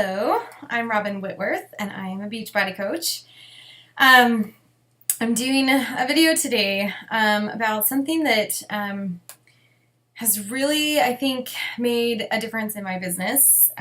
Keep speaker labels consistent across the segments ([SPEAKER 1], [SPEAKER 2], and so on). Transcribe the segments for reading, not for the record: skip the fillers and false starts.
[SPEAKER 1] Hello, I'm Robyn Whitworth, and I am a Beachbody coach. I'm doing a video today about something that has really, I think, made a difference in my business,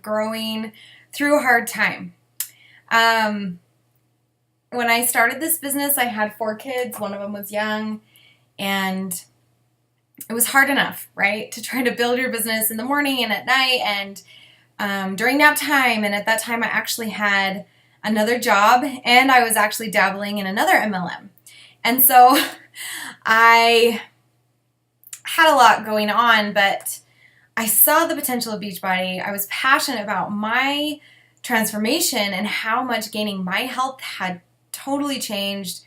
[SPEAKER 1] growing through a hard time. When I started this business, I had 4 kids. One of them was young, and it was hard enough, right, to try to build your business in the morning and at night and during nap time. And at that time, I actually had another job, and I was actually dabbling in another MLM. And so I had a lot going on, but I saw the potential of Beachbody. I was passionate about my transformation and how much gaining my health had totally changed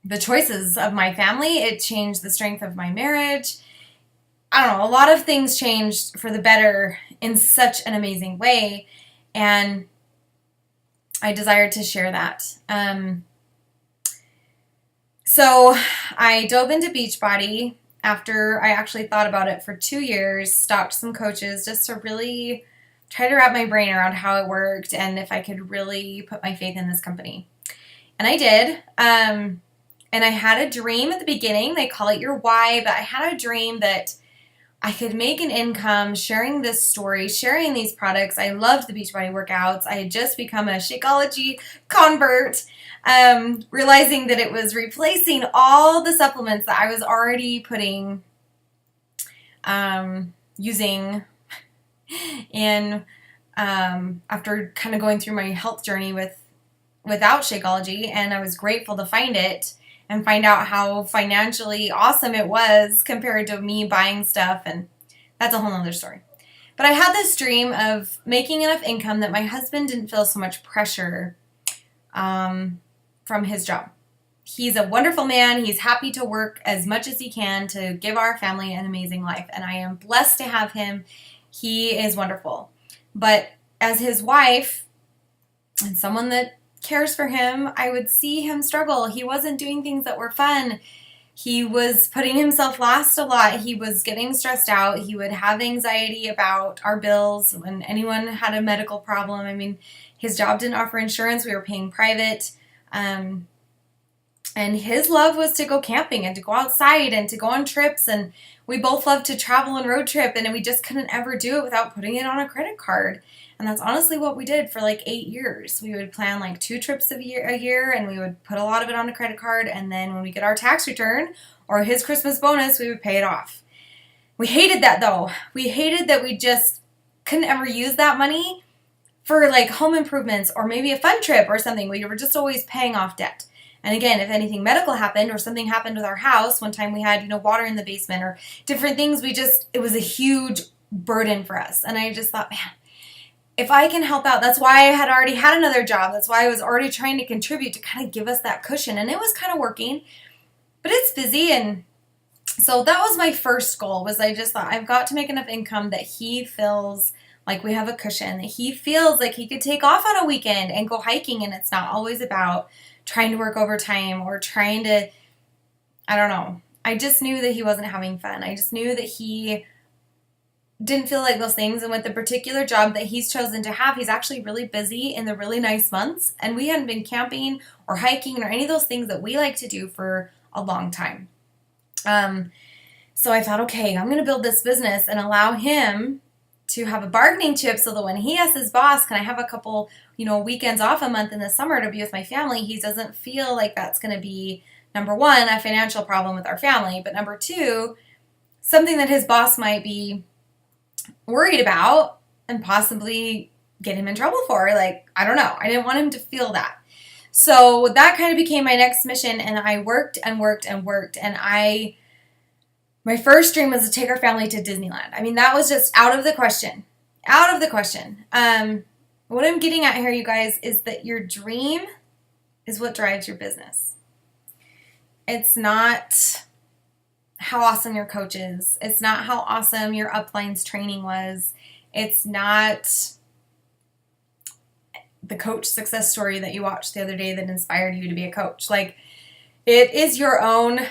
[SPEAKER 1] the choices of my family. It changed the strength of my marriage. I don't know, a lot of things changed for the better in such an amazing way, and I desired to share that. So I dove into Beachbody after I actually thought about it for 2 years, stalked some coaches just to really try to wrap my brain around how it worked and if I could really put my faith in this company. And I did. And I had a dream at the beginning. They call it your why, but I had a dream that I could make an income sharing this story, sharing these products. I loved the Beachbody workouts. I had just become a Shakeology convert, realizing that it was replacing all the supplements that I was already putting, using in, after kind of going through my health journey without Shakeology. And I was grateful to find it and find out how financially awesome it was compared to me buying stuff, and that's a whole other story. But I had this dream of making enough income that my husband didn't feel so much pressure from his job. He's a wonderful man. He's happy to work as much as he can to give our family an amazing life, and I am blessed to have him. He is wonderful. But as his wife and someone that cares for him, I would see him struggle. He wasn't doing things that were fun. He was putting himself last a lot. He was getting stressed out. He would have anxiety about our bills when anyone had a medical problem. I mean, his job didn't offer insurance. We were paying private. And his love was to go camping and to go outside and to go on trips. And we both loved to travel and road trip, and we just couldn't ever do it without putting it on a credit card. And that's honestly what we did for like 8 years. We would plan like 2 trips a year, and we would put a lot of it on a credit card. And then when we get our tax return or his Christmas bonus, we would pay it off. We hated that though. We hated that we just couldn't ever use that money for like home improvements or maybe a fun trip or something. We were just always paying off debt. And again, if anything medical happened or something happened with our house, one time we had, water in the basement or different things, it was a huge burden for us. And I just thought, man, if I can help out, that's why I had already had another job. That's why I was already trying to contribute to kind of give us that cushion. And it was kind of working, but it's busy. And so that was my first goal, was I just thought I've got to make enough income that he feels like we have a cushion, that he feels like he could take off on a weekend and go hiking. And it's not always about trying to work overtime or trying to, I don't know. I just knew that he wasn't having fun. I just knew that he didn't feel like those things. And with the particular job that he's chosen to have, he's actually really busy in the really nice months. And we hadn't been camping or hiking or any of those things that we like to do for a long time. So I thought, okay, I'm going to build this business and allow him to have a bargaining chip so that when he asks his boss, can I have a couple, weekends off a month in the summer to be with my family, he doesn't feel like that's going to be, number one, a financial problem with our family, but number two, something that his boss might be worried about and possibly get him in trouble for. Like, I don't know. I didn't want him to feel that. So that kind of became my next mission, and I worked and worked and worked, and my first dream was to take our family to Disneyland. I mean, that was just out of the question. Out of the question. What I'm getting at here, you guys, is that your dream is what drives your business. It's not how awesome your coach is. It's not how awesome your uplines training was. It's not the coach success story that you watched the other day that inspired you to be a coach. Like, it is your own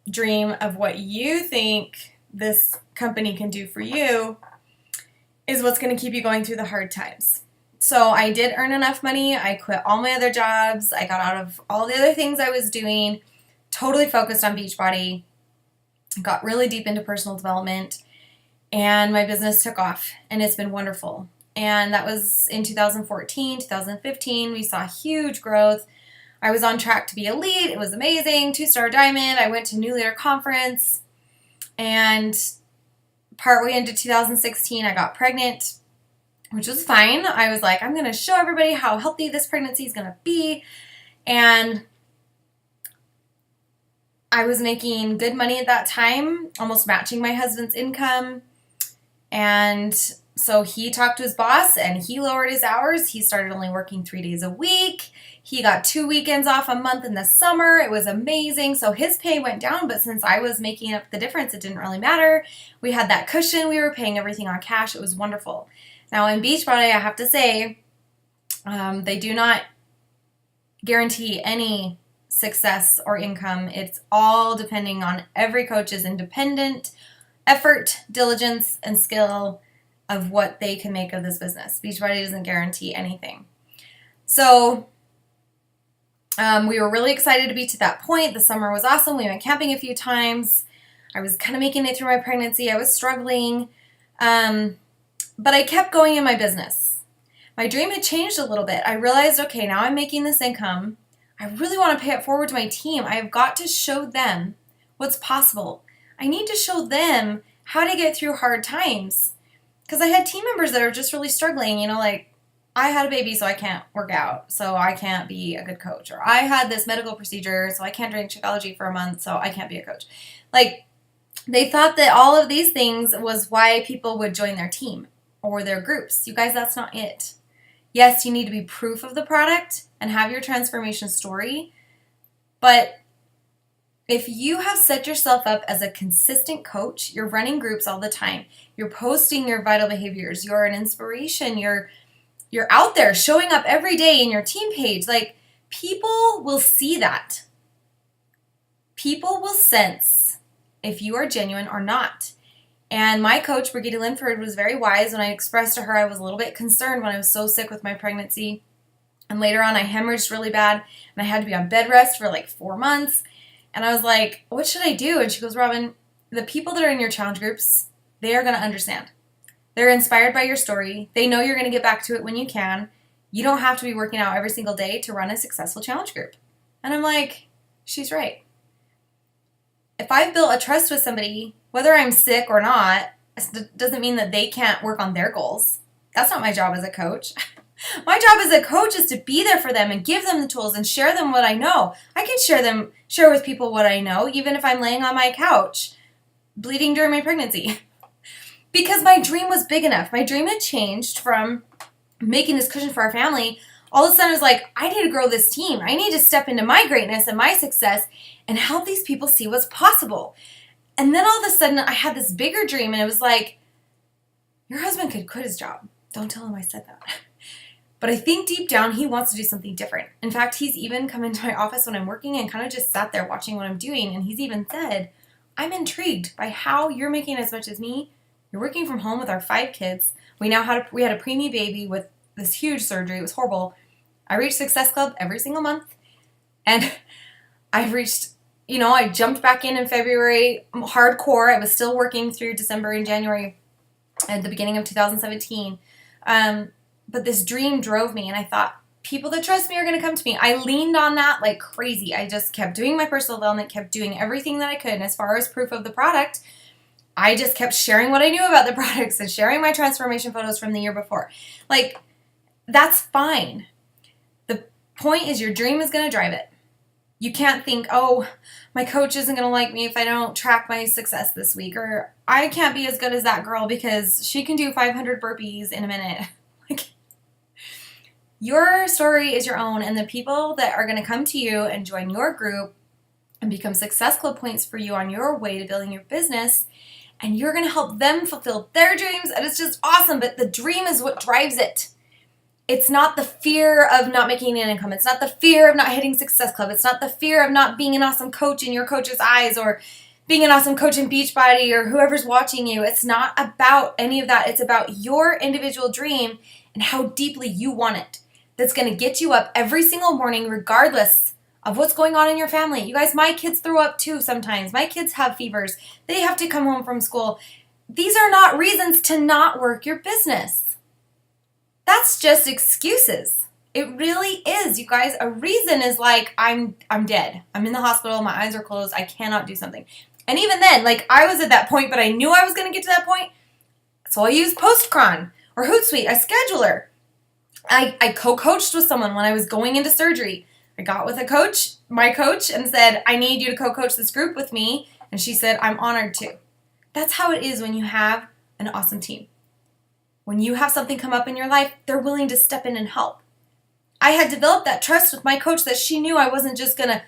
[SPEAKER 1] dream of what you think this company can do for you. is what's going to keep you going through the hard times. So I did earn enough money. I quit all my other jobs. I got out of all the other things I was doing, totally focused on Beachbody, got really deep into personal development, and my business took off, and it's been wonderful. And that was in 2014, 2015. We saw huge growth. I was on track to be elite. It was amazing. 2-star diamond. I went to New Leader Conference. And partway into 2016, I got pregnant, which was fine. I was like, I'm going to show everybody how healthy this pregnancy is going to be. And I was making good money at that time, almost matching my husband's income. And so he talked to his boss and he lowered his hours. He started only working 3 days a week. He got 2 weekends off a month in the summer. It was amazing. So his pay went down, but since I was making up the difference, it didn't really matter. We had that cushion. We were paying everything on cash. It was wonderful. Now in Beachbody, I have to say, they do not guarantee any success or income. It's all depending on every coach's independent effort, diligence, and skill of what they can make of this business. Beachbody doesn't guarantee anything. So we were really excited to be to that point. The summer was awesome. We went camping a few times. I was kind of making it through my pregnancy. I was struggling. But I kept going in my business. My dream had changed a little bit. I realized, okay, now I'm making this income. I really want to pay it forward to my team. I have got to show them what's possible. I need to show them how to get through hard times. Because I had team members that are just really struggling, like I had a baby, so I can't work out, so I can't be a good coach. Or I had this medical procedure, so I can't drink Shakeology for a month, so I can't be a coach. Like, they thought that all of these things was why people would join their team or their groups. You guys, that's not it. Yes, you need to be proof of the product and have your transformation story, but if you have set yourself up as a consistent coach, you're running groups all the time, you're posting your vital behaviors, you're an inspiration, you're out there showing up every day in your team page, like, people will see that. People will sense if you are genuine or not. And my coach, Brigitte Linford, was very wise when I expressed to her I was a little bit concerned when I was so sick with my pregnancy. And later on, I hemorrhaged really bad, and I had to be on bed rest for like 4 months. And I was like, what should I do? And she goes, Robyn, the people that are in your challenge groups, they are going to understand. They're inspired by your story. They know you're going to get back to it when you can. You don't have to be working out every single day to run a successful challenge group. And I'm like, she's right. If I've built a trust with somebody, whether I'm sick or not, doesn't mean that they can't work on their goals. That's not my job as a coach. My job as a coach is to be there for them and give them the tools and share them what I know. I can share with people what I know, even if I'm laying on my couch, bleeding during my pregnancy. Because my dream was big enough. My dream had changed from making this cushion for our family. All of a sudden, I was like, I need to grow this team. I need to step into my greatness and my success and help these people see what's possible. And then all of a sudden, I had this bigger dream, and it was like, your husband could quit his job. Don't tell him I said that. But I think deep down, he wants to do something different. In fact, he's even come into my office when I'm working and kind of just sat there watching what I'm doing. And he's even said, I'm intrigued by how you're making as much as me. You're working from home with our 5 kids. We had a preemie baby with this huge surgery. It was horrible. I reached Success Club every single month. And I've reached, I jumped back in February, hardcore. I was still working through December and January at the beginning of 2017. But this dream drove me, and I thought, people that trust me are going to come to me. I leaned on that like crazy. I just kept doing my personal development, kept doing everything that I could. And as far as proof of the product, I just kept sharing what I knew about the products and sharing my transformation photos from the year before. Like, that's fine. The point is your dream is going to drive it. You can't think, oh, my coach isn't going to like me if I don't track my success this week, or I can't be as good as that girl because she can do 500 burpees in a minute. Like, your story is your own, and the people that are going to come to you and join your group and become Success Club points for you on your way to building your business, and you're going to help them fulfill their dreams, and it's just awesome. But the dream is what drives it. It's not the fear of not making an income. It's not the fear of not hitting Success Club. It's not the fear of not being an awesome coach in your coach's eyes, or being an awesome coach in Beachbody or whoever's watching you. It's not about any of that. It's about your individual dream and how deeply you want it. That's going to get you up every single morning regardless of what's going on in your family. You guys, my kids throw up too sometimes. My kids have fevers. They have to come home from school. These are not reasons to not work your business. That's just excuses. It really is, you guys. A reason is like, I'm dead. I'm in the hospital. My eyes are closed. I cannot do something. And even then, like, I was at that point, but I knew I was going to get to that point. So I used Postcron or Hootsuite, a scheduler. I co-coached with someone when I was going into surgery. I got with my coach, and said, I need you to co-coach this group with me. And she said, I'm honored to. That's how it is when you have an awesome team. When you have something come up in your life, they're willing to step in and help. I had developed that trust with my coach that she knew I wasn't just going to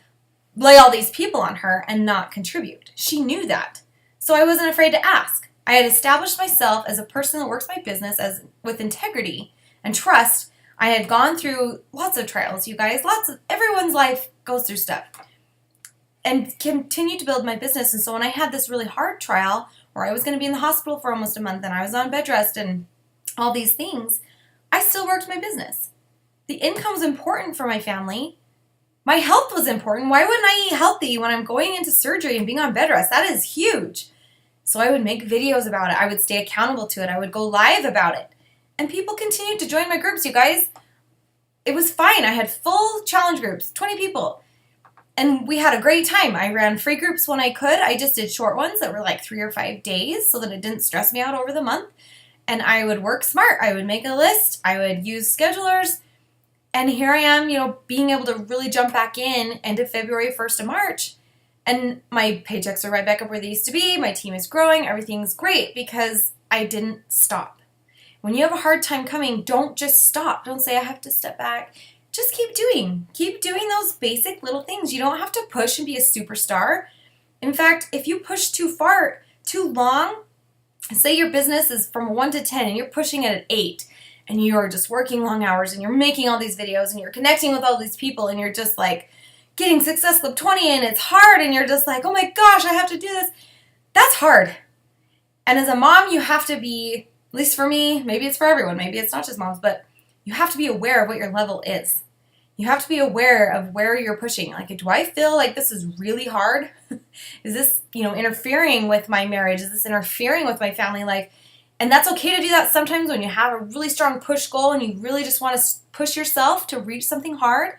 [SPEAKER 1] lay all these people on her and not contribute. She knew that. So I wasn't afraid to ask. I had established myself as a person that works my business with integrity and trust. I had gone through lots of trials, you guys. Everyone's life goes through stuff. And continued to build my business. And so when I had this really hard trial where I was going to be in the hospital for almost a month and I was on bed rest and all these things, I still worked my business. The income was important for my family. My health was important. Why wouldn't I eat healthy when I'm going into surgery and being on bed rest? That is huge. So I would make videos about it. I would stay accountable to it. I would go live about it. And people continued to join my groups, you guys. It was fine. I had full challenge groups, 20 people. And we had a great time. I ran free groups when I could. I just did short ones that were like 3 or 5 days so that it didn't stress me out over the month. And I would work smart. I would make a list. I would use schedulers. And here I am, being able to really jump back in into February 1st to March. And my paychecks are right back up where they used to be. My team is growing. Everything's great because I didn't stop. When you have a hard time coming, don't just stop. Don't say, I have to step back. Just keep doing. Keep doing those basic little things. You don't have to push and be a superstar. In fact, if you push too far, too long, say your business is from 1 to 10 and you're pushing it at 8, and you're just working long hours and you're making all these videos and you're connecting with all these people and you're just like getting Success Club 20 and it's hard and you're just like, oh my gosh, I have to do this. That's hard. And as a mom, you have to be, at least for me, maybe it's for everyone, maybe it's not just moms, but you have to be aware of what your level is. You have to be aware of where you're pushing. Like, do I feel like this is really hard? Is this, interfering with my marriage? Is this interfering with my family life? And that's okay to do that sometimes when you have a really strong push goal and you really just want to push yourself to reach something hard.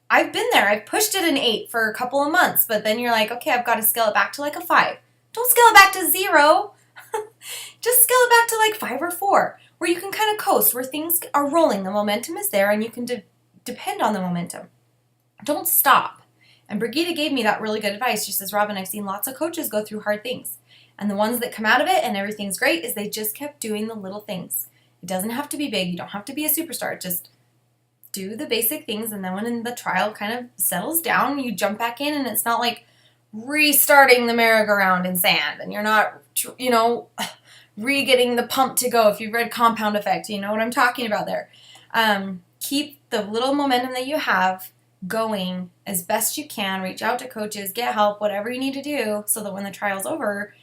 [SPEAKER 1] I've been there. I've pushed it an 8 for a couple of months, but then you're like, okay, I've got to scale it back to like a 5. Don't scale it back to 0. Just scale it back to like 5 or 4, where you can kind of coast, where things are rolling. The momentum is there and you can depend on the momentum. Don't stop. And Brigida gave me that really good advice. She says, Robyn, I've seen lots of coaches go through hard things. And the ones that come out of it and everything's great is they just kept doing the little things. It doesn't have to be big. You don't have to be a superstar. Just do the basic things. And then when the trial kind of settles down, you jump back in and it's not like restarting the merry-go-round in sand. And you're not, re-getting the pump to go. If you've read Compound Effect, you know what I'm talking about there. Keep the little momentum that you have going as best you can. Reach out to coaches, get help, whatever you need to do so that when the trial's over,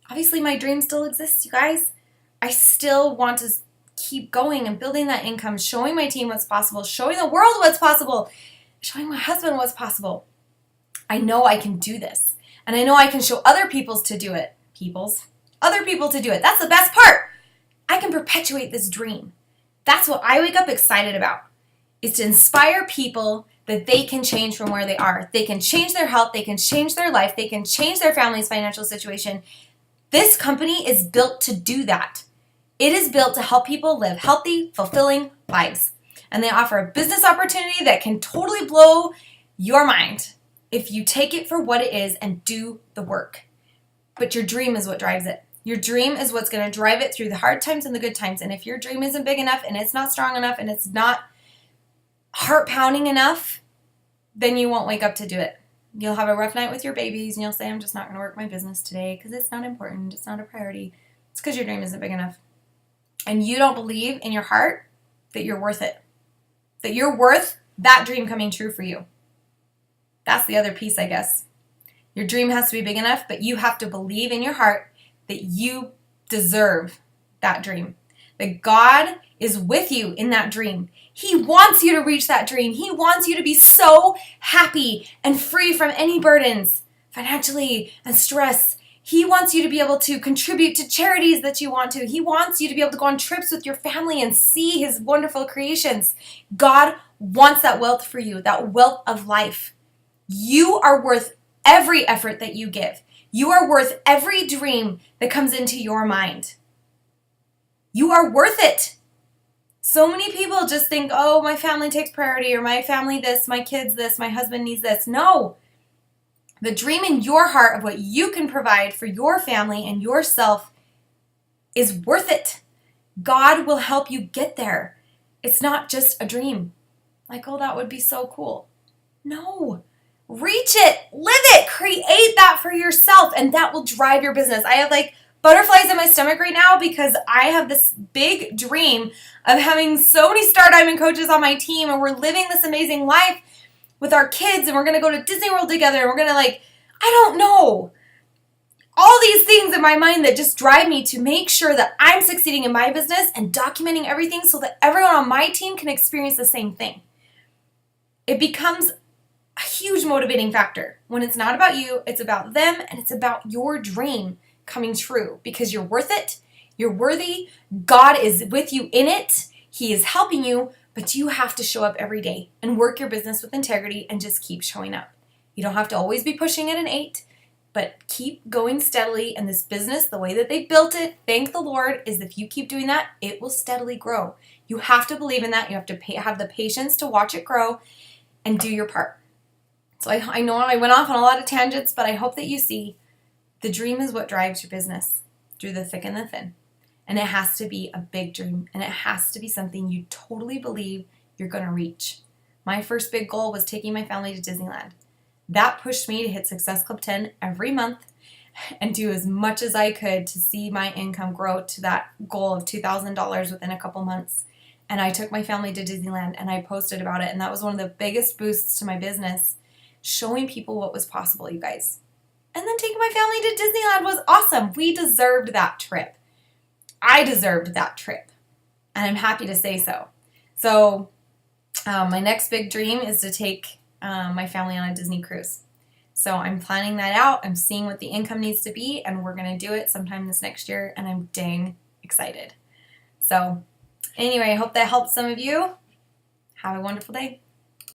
[SPEAKER 1] obviously my dream still exists, you guys. I still want to keep going and building that income, showing my team what's possible, showing the world what's possible, showing my husband what's possible. I know I can do this. And I know I can show other people to do it. Other people to do it. That's the best part. I can perpetuate this dream. That's what I wake up excited about, is to inspire people that they can change from where they are. They can change their health. They can change their life. They can change their family's financial situation. This company is built to do that. It is built to help people live healthy, fulfilling lives. And they offer a business opportunity that can totally blow your mind if you take it for what it is and do the work. But your dream is what drives it. Your dream is what's going to drive it through the hard times and the good times. And if your dream isn't big enough and it's not strong enough and it's not heart-pounding enough, then you won't wake up to do it. You'll have a rough night with your babies and you'll say, I'm just not going to work my business today because it's not important. It's not a priority. It's because your dream isn't big enough. And you don't believe in your heart that you're worth it. That you're worth that dream coming true for you. That's the other piece, I guess. Your dream has to be big enough, but you have to believe in your heart that you deserve that dream. That God is with you in that dream. He wants you to reach that dream. He wants you to be so happy and free from any burdens, financially and stress. He wants you to be able to contribute to charities that you want to. He wants you to be able to go on trips with your family and see his wonderful creations. God wants that wealth for you, that wealth of life. You are worth every effort that you give. You are worth every dream that comes into your mind. You are worth it. So many people just think, oh, my family takes priority, or my family this, my kids this, my husband needs this. No. The dream in your heart of what you can provide for your family and yourself is worth it. God will help you get there. It's not just a dream. Like, oh, that would be so cool. No. Reach it. Live it. Create that for yourself, and that will drive your business. I have like butterflies in my stomach right now because I have this big dream of having so many Star Diamond coaches on my team, and we're living this amazing life with our kids, and we're going to go to Disney World together, and we're going to I don't know, all these things in my mind that just drive me to make sure that I'm succeeding in my business and documenting everything so that everyone on my team can experience the same thing. It becomes a huge motivating factor. When it's not about you, it's about them, and it's about your dream coming true because you're worth it. You're worthy. God is with you in it. He is helping you, but you have to show up every day and work your business with integrity and just keep showing up. You don't have to always be pushing at an 8, but keep going steadily. And this business, the way that they built it, thank the Lord, is if you keep doing that, it will steadily grow. You have to believe in that. You have to have the patience to watch it grow and do your part. So I know I went off on a lot of tangents, but I hope that you see the dream is what drives your business through the thick and the thin. And it has to be a big dream, and it has to be something you totally believe you're going to reach. My first big goal was taking my family to Disneyland. That pushed me to hit Success Club 10 every month and do as much as I could to see my income grow to that goal of $2,000 within a couple months. And I took my family to Disneyland, and I posted about it, and that was one of the biggest boosts to my business, showing people what was possible, you guys. And then taking my family to Disneyland was awesome. We deserved that trip. I deserved that trip, and I'm happy to say so. So my next big dream is to take my family on a Disney cruise. So I'm planning that out. I'm seeing what the income needs to be, and we're going to do it sometime this next year, and I'm dang excited. So anyway, I hope that helps some of you. Have a wonderful day.